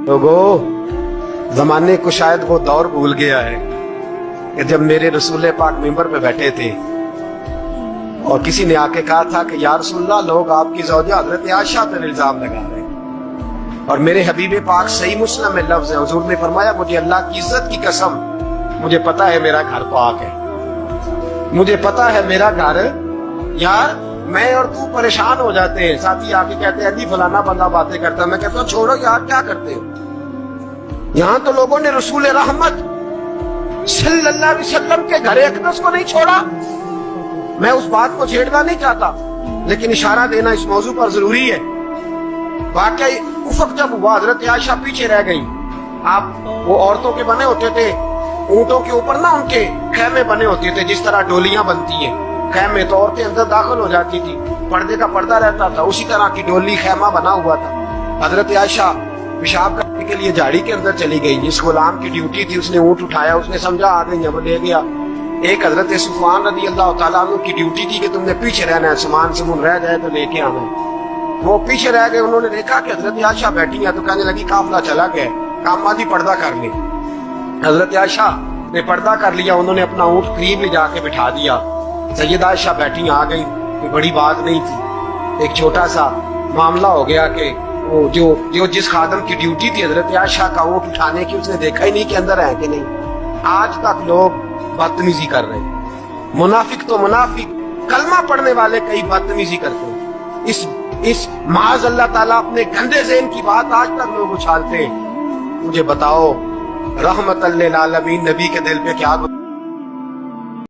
लोगों, जमाने को शायद वो दौर भूल गया है कि जब मेरे रसूल पाक मिंबर पे बैठे थे और किसी ने आके कहा था कि या रसूलल्लाह, लोग आपकी ज़ौजा हज़रत आयशा पर इल्जाम लगा रहे हैं। और मेरे हबीब पाक सही मुस्लिम में लफ्ज़ है, हुजूर ने फरमाया मुझे अल्लाह की इज्जत की कसम, मुझे पता है मेरा घर पाक है, मुझे पता है मेरा घर, यार मैं और तू परेशान हो जाते हैं। साथी आके कहते हैं अली फलाना बंदा बातें करता है, मैं कहता हूँ छोड़ो यार, क्या करते हो। यहाँ तो लोगों ने रसूल रहमत सल्लल्लाहु अलैहि वसल्लम के घर अक़दस को नहीं छोड़ा। मैं उस बात को छेड़ना नहीं चाहता, लेकिन इशारा देना इस मौजू पर जरूरी है। वाकई उफक जब हुआ, हजरत आयशा पीछे रह गई। आप वो औरतों के बने होते थे, ऊंटों के ऊपर ना उनके खैमे बने होते थे, जिस तरह डोलियां बनती हैं खैमे, तो औरतें अंदर दाखिल हो जाती थी, पर्दे का पर्दा रहता था, उसी तरह की डोली खैमा बना हुआ था। हजरत आयशा पेशाब करने के लिए झाड़ी के अंदर चली गई। जिस गुलाम की ड्यूटी थी उसने ऊंट उठाया, उसने समझा आ गई, वो ले गया। एक हजरत सुफान रज़ी अल्लाह तआला अन्हु की ड्यूटी थी कि तुमने पीछे रहना है, सामान समून रह जाए तो लेके आना है। वो पीछे रह गए, उन्होंने देखा कि हजरत आयशा बैठी है, तो कहने लगी काफिला चला गया, काम आदि पर्दा कर ले। हजरत आयशा ने पर्दा कर लिया, उन्होंने अपना ऊंट करीब ले जाके बिठा दिया। सैयदा आयशा बैठी आ गई, कोई बड़ी बात नहीं थी, एक छोटा सा मामला हो गया कि वो जो जिस खादम की ड्यूटी थी हजरत आयशा का ऊंट उठाने की, उसने देखा ही नहीं कि अंदर है कि नहीं। आज तक लोग बदतमीजी कर रहे हैं। मुनाफिक तो मुनाफिक, कलमा पढ़ने वाले कई बदतमीजी करते हैं। इस माज अल्लाह ताला अपने गंदे ज़हन की बात आज तक लोग उछालते हैं। मुझे बताओ रहमतल लिल आलमीन नबी के दिल पे क्या